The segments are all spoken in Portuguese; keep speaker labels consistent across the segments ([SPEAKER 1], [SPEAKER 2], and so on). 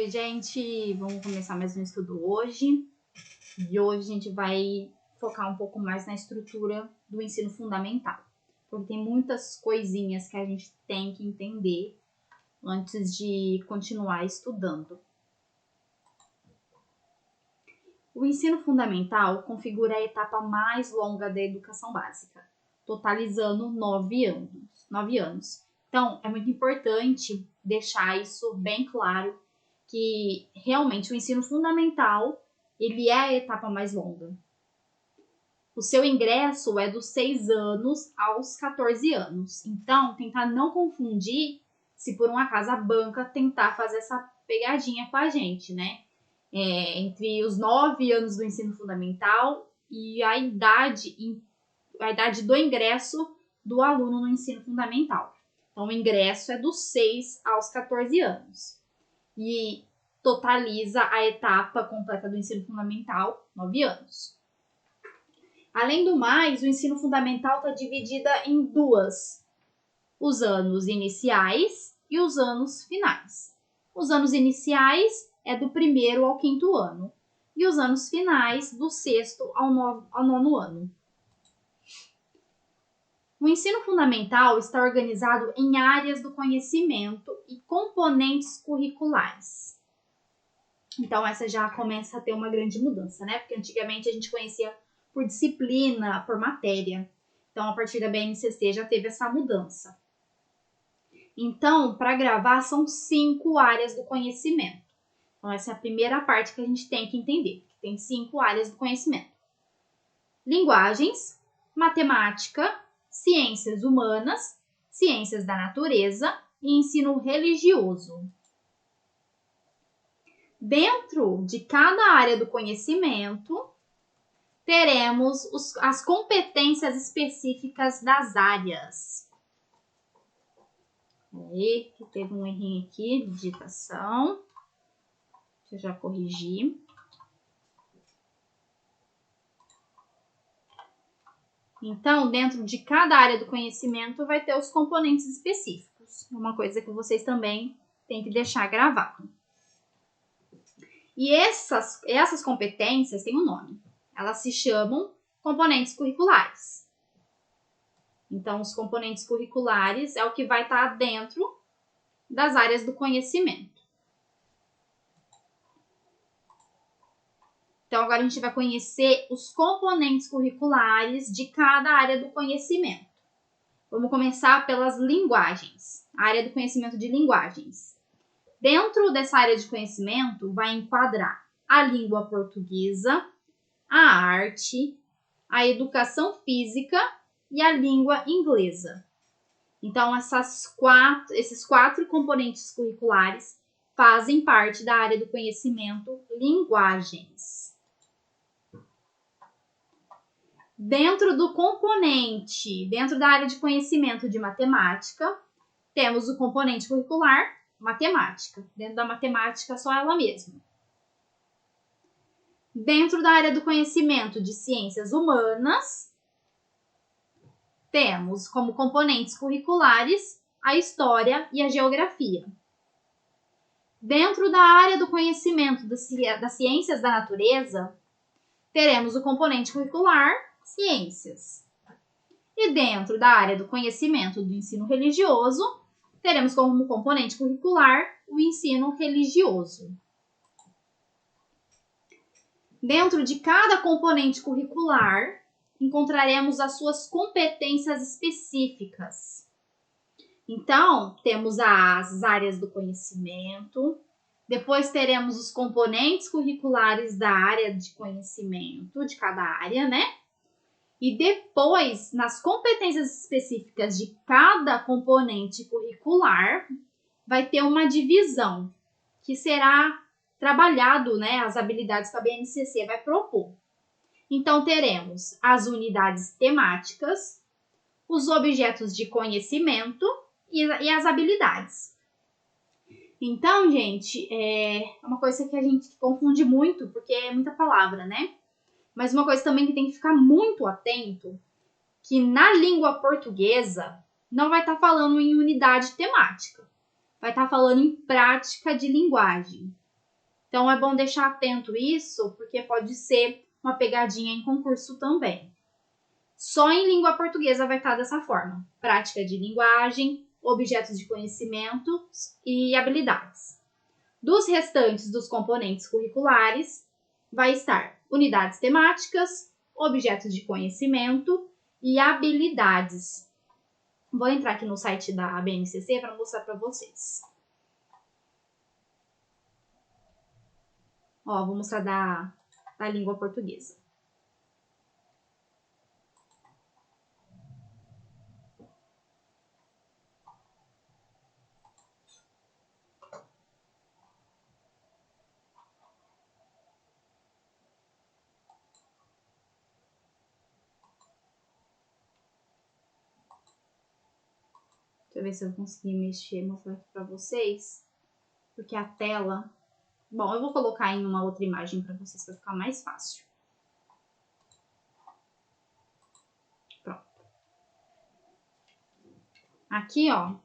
[SPEAKER 1] Oi, gente! Vamos começar mais um estudo hoje. E hoje a gente vai focar um pouco mais na estrutura do ensino fundamental. Porque tem muitas coisinhas que a gente tem que entender antes de continuar estudando. O ensino fundamental configura a etapa mais longa da educação básica, totalizando 9 anos. Então, é muito importante deixar isso bem claro, que realmente o ensino fundamental, ele é a etapa mais longa. O seu ingresso é dos 6 anos aos 14 anos. Então, tentar não confundir se por um acaso a banca tentar fazer essa pegadinha com a gente, né? Entre os 9 anos do ensino fundamental e a idade do ingresso do aluno no ensino fundamental. Então, o ingresso é dos 6 aos 14 anos. E totaliza a etapa completa do ensino fundamental, 9 anos. Além do mais, o ensino fundamental está dividido em duas: os anos iniciais e os anos finais. Os anos iniciais é do 1º ao 5º ano e os anos finais do 6º ao 9º ano. O ensino fundamental está organizado em áreas do conhecimento e componentes curriculares. Então, essa já começa a ter uma grande mudança, né? Porque antigamente a gente conhecia por disciplina, por matéria. Então, a partir da BNCC já teve essa mudança. Então, para gravar, são 5 áreas do conhecimento. Então, essa é a primeira parte que a gente tem que entender. Tem 5 áreas do conhecimento: linguagens, matemática, ciências humanas, ciências da natureza e ensino religioso. Dentro de cada área do conhecimento, teremos as competências específicas das áreas. Aí, que teve um errinho aqui de digitação. Deixa eu já corrigir. Então, dentro de cada área do conhecimento vai ter os componentes específicos. Uma coisa que vocês também têm que deixar gravado. E essas competências têm um nome. Elas se chamam componentes curriculares. Então, os componentes curriculares é o que vai estar dentro das áreas do conhecimento. Então, agora a gente vai conhecer os componentes curriculares de cada área do conhecimento. Vamos começar pelas linguagens, a área do conhecimento de linguagens. Dentro dessa área de conhecimento, vai enquadrar a língua portuguesa, a arte, a educação física e a língua inglesa. Então, esses 4 componentes curriculares fazem parte da área do conhecimento linguagens. Dentro da área de conhecimento de matemática, temos o componente curricular matemática. Dentro da matemática, só ela mesma. Dentro da área do conhecimento de ciências humanas, temos como componentes curriculares a história e a geografia. Dentro da área do conhecimento das ciências da natureza, teremos o componente curricular ciências. E dentro da área do conhecimento do ensino religioso, teremos como componente curricular o ensino religioso. Dentro de cada componente curricular, encontraremos as suas competências específicas. Então, temos as áreas do conhecimento, depois teremos os componentes curriculares da área de conhecimento, de cada área, né? E depois, nas competências específicas de cada componente curricular, vai ter uma divisão, que será trabalhado, né, as habilidades que a BNCC vai propor. Então, teremos as unidades temáticas, os objetos de conhecimento e as habilidades. Então, gente, é uma coisa que a gente confunde muito, porque é muita palavra, né? Mas uma coisa também que tem que ficar muito atento, que na língua portuguesa não vai estar falando em unidade temática. Vai estar falando em prática de linguagem. Então, é bom deixar atento isso, porque pode ser uma pegadinha em concurso também. Só em língua portuguesa vai estar dessa forma. Prática de linguagem, objetos de conhecimento e habilidades. Dos restantes dos componentes curriculares, vai estar unidades temáticas, objetos de conhecimento e habilidades. Vou entrar aqui no site da BNCC para mostrar para vocês. Ó, vou mostrar da língua portuguesa. Deixa eu ver se eu consegui mostrar aqui para vocês. Porque a tela... Bom, eu vou colocar em uma outra imagem para vocês, para ficar mais fácil. Pronto. Aqui, ó,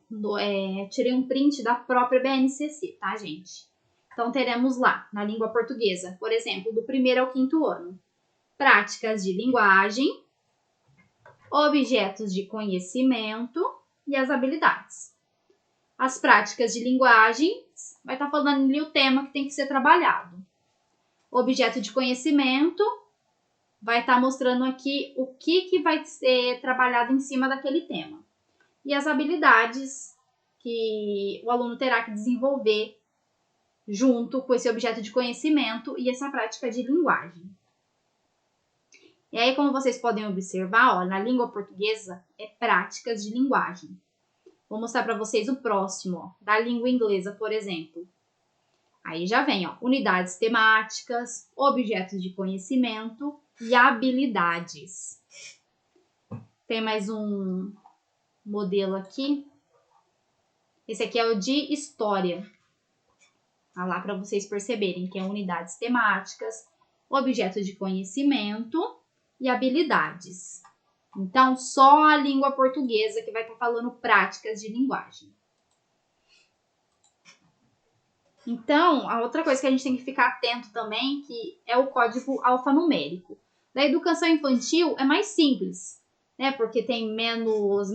[SPEAKER 1] tirei um print da própria BNCC, tá, gente? Então, teremos lá, na língua portuguesa, por exemplo, do 1º ao 5º ano. Práticas de linguagem, objetos de conhecimento e as habilidades. As práticas de linguagem, vai estar falando ali o tema que tem que ser trabalhado. Objeto de conhecimento, vai estar mostrando aqui o que vai ser trabalhado em cima daquele tema. E as habilidades que o aluno terá que desenvolver junto com esse objeto de conhecimento e essa prática de linguagem. E aí, como vocês podem observar, ó, na língua portuguesa é práticas de linguagem. Vou mostrar para vocês o próximo, ó, da língua inglesa, por exemplo. Aí já vem, ó, unidades temáticas, objetos de conhecimento e habilidades. Tem mais um modelo aqui. Esse aqui é o de história. Tá lá para vocês perceberem que é unidades temáticas, objetos de conhecimento e habilidades. Então, só a língua portuguesa que vai estar falando práticas de linguagem. Então, a outra coisa que a gente tem que ficar atento também, que é o código alfanumérico. Da educação infantil é mais simples, né? Porque tem menos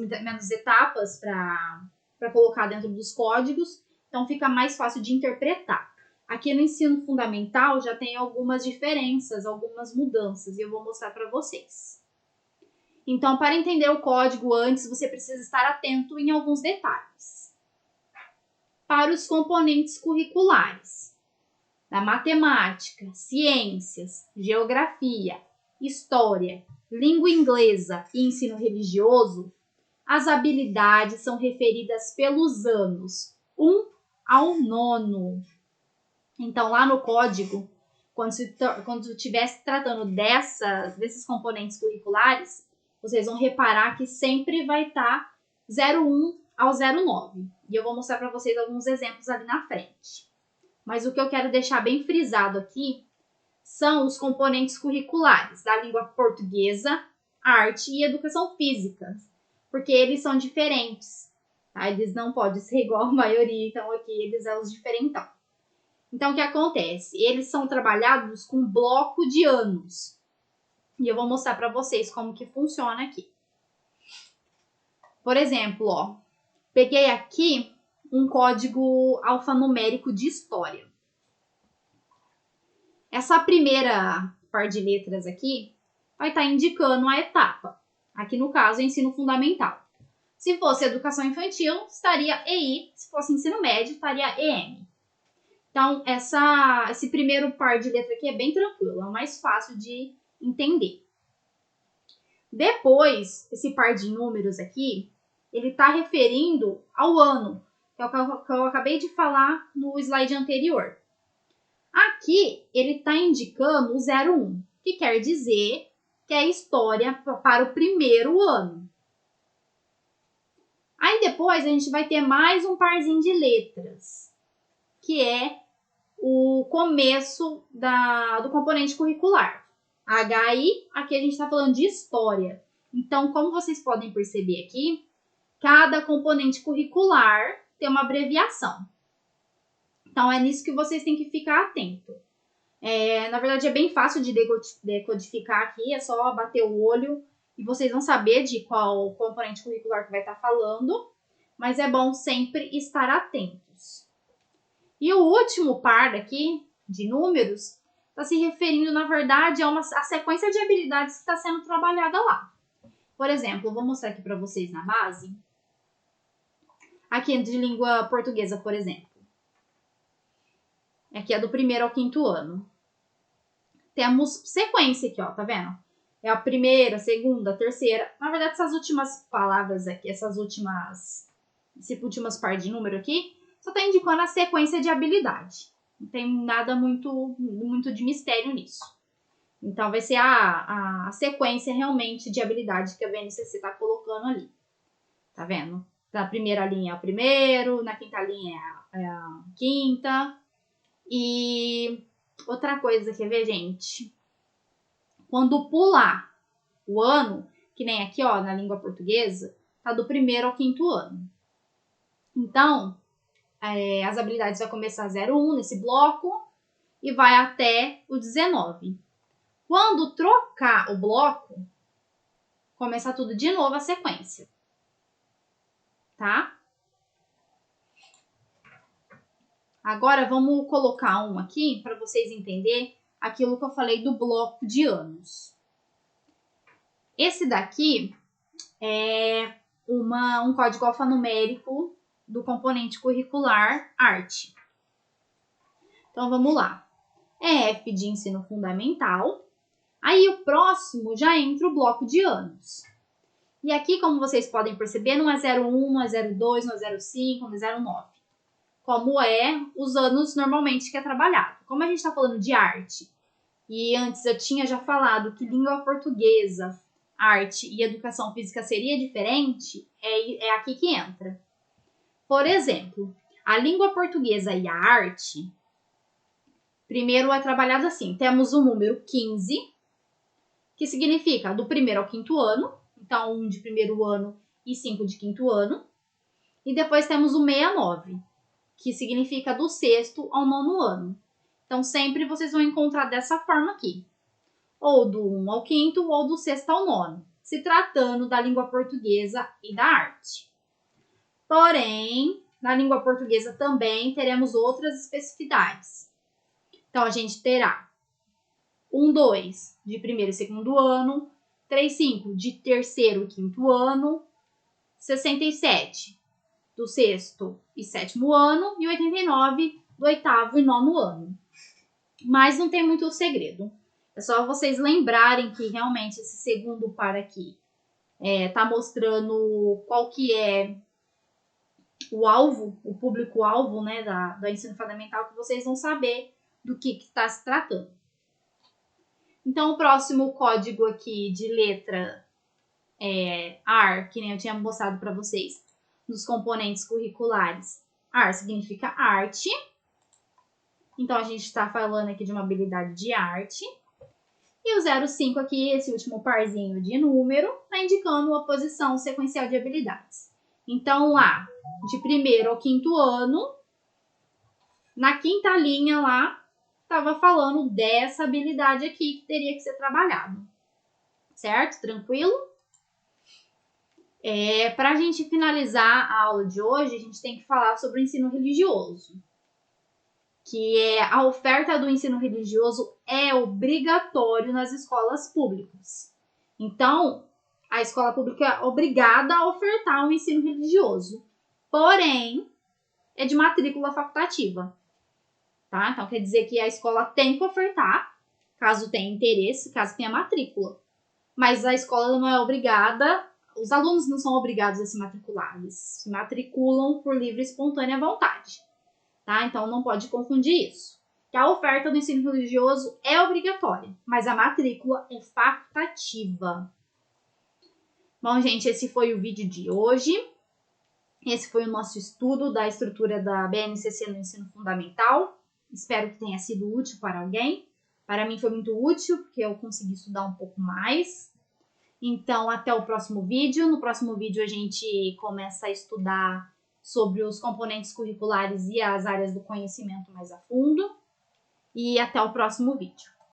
[SPEAKER 1] etapas para colocar dentro dos códigos, então fica mais fácil de interpretar. Aqui no ensino fundamental já tem algumas diferenças, algumas mudanças, e eu vou mostrar para vocês. Então, para entender o código antes, você precisa estar atento em alguns detalhes. Para os componentes curriculares, da matemática, ciências, geografia, história, língua inglesa e ensino religioso, as habilidades são referidas pelos anos 1 ao 9. Então, lá no código, quando estiver se tratando desses componentes curriculares, vocês vão reparar que sempre vai estar 01 ao 09. E eu vou mostrar para vocês alguns exemplos ali na frente. Mas o que eu quero deixar bem frisado aqui são os componentes curriculares da língua portuguesa, arte e educação física, porque eles são diferentes, tá? Eles não podem ser igual a maioria, então aqui eles são os diferentão. Então, o que acontece? Eles são trabalhados com bloco de anos. E eu vou mostrar para vocês como que funciona aqui. Por exemplo, ó, peguei aqui um código alfanumérico de história. Essa primeira par de letras aqui vai estar indicando a etapa. Aqui, no caso, é ensino fundamental. Se fosse educação infantil, estaria EI. Se fosse ensino médio, estaria EM. Então, esse primeiro par de letra aqui é bem tranquilo, é o mais fácil de entender. Depois, esse par de números aqui, ele está referindo ao ano, que é o que eu acabei de falar no slide anterior. Aqui, ele está indicando o 01, que quer dizer que é a história para o primeiro ano. Aí depois a gente vai ter mais um parzinho de letras, que é o começo do componente curricular. HI, aqui a gente está falando de história. Então, como vocês podem perceber aqui, cada componente curricular tem uma abreviação. Então, é nisso que vocês têm que ficar atento. Na verdade, é bem fácil de decodificar aqui, é só bater o olho e vocês vão saber de qual componente curricular que vai estar falando, mas é bom sempre estar atentos. E o último par aqui, de números, está se referindo, na verdade, a sequência de habilidades que está sendo trabalhada lá. Por exemplo, eu vou mostrar aqui para vocês na base. Aqui de língua portuguesa, por exemplo. Aqui é do 1º ao 5º ano. Temos sequência aqui, ó, tá vendo? É a primeira, a segunda, a terceira. Na verdade, essas últimas palavras aqui, esse últimas par de número aqui, só tá indicando a sequência de habilidade. Não tem nada muito de mistério nisso. Então, vai ser a sequência realmente de habilidade que a BNCC tá colocando ali. Tá vendo? Na primeira linha é o primeiro, na quinta linha é a quinta. E outra coisa, quer ver, gente? Quando pular o ano, que nem aqui, ó, na língua portuguesa, tá do 1º ao 5º ano. Então, as habilidades vai começar 01 nesse bloco e vai até o 19. Quando trocar o bloco, começa tudo de novo a sequência. Tá? Agora, vamos colocar um aqui para vocês entenderem aquilo que eu falei do bloco de anos. Esse daqui é um código alfanumérico do componente curricular arte. Então, vamos lá. É F de ensino fundamental. Aí, o próximo já entra o bloco de anos. E aqui, como vocês podem perceber, não é 01, não é 02, não é 05, não é 09. Como é os anos normalmente que é trabalhado. Como a gente está falando de arte, e antes eu tinha já falado que língua portuguesa, arte e educação física seria diferente, é aqui que entra. Por exemplo, a língua portuguesa e a arte, primeiro é trabalhado assim, temos o número 15, que significa do 1º ao 5º ano, então 1 de 1º ano e 5 de 5º ano, e depois temos o 69, que significa do 6º ao 9º ano. Então, sempre vocês vão encontrar dessa forma aqui. Ou do 1 ao 5º, ou do 6º ao 9º, se tratando da língua portuguesa e da arte. Porém, na língua portuguesa também teremos outras especificidades. Então, a gente terá 1-2 de 1º e 2º ano, 3-5 de 3º e 5º ano, 67 do 6º e 7º ano e 89 do 8º e 9º ano. Mas não tem muito segredo. É só vocês lembrarem que realmente esse segundo par aqui tá mostrando qual que é o alvo, o público-alvo, né, do ensino fundamental, que vocês vão saber do que está se tratando. Então, o próximo código aqui de letra AR, que nem eu tinha mostrado para vocês, nos componentes curriculares. AR significa arte. Então, a gente está falando aqui de uma habilidade de arte. E o 05 aqui, esse último parzinho de número, está indicando a posição sequencial de habilidades. Então, lá, de 1º ao 5º ano, na quinta linha lá, estava falando dessa habilidade aqui que teria que ser trabalhado. Certo? Tranquilo? Para a gente finalizar a aula de hoje, a gente tem que falar sobre o ensino religioso. Que a oferta do ensino religioso é obrigatório nas escolas públicas. Então, a escola pública é obrigada a ofertar um ensino religioso. Porém, é de matrícula facultativa. Tá? Então, quer dizer que a escola tem que ofertar, caso tenha interesse, caso tenha matrícula. Mas a escola não é obrigada, os alunos não são obrigados a se matricular. Eles se matriculam por livre e espontânea vontade. Tá? Então, não pode confundir isso. Que a oferta do ensino religioso é obrigatória, mas a matrícula é facultativa. Bom, gente, esse foi o vídeo de hoje. Esse foi o nosso estudo da estrutura da BNCC no ensino fundamental. Espero que tenha sido útil para alguém. Para mim foi muito útil, porque eu consegui estudar um pouco mais. Então, até o próximo vídeo. No próximo vídeo, a gente começa a estudar sobre os componentes curriculares e as áreas do conhecimento mais a fundo. E até o próximo vídeo.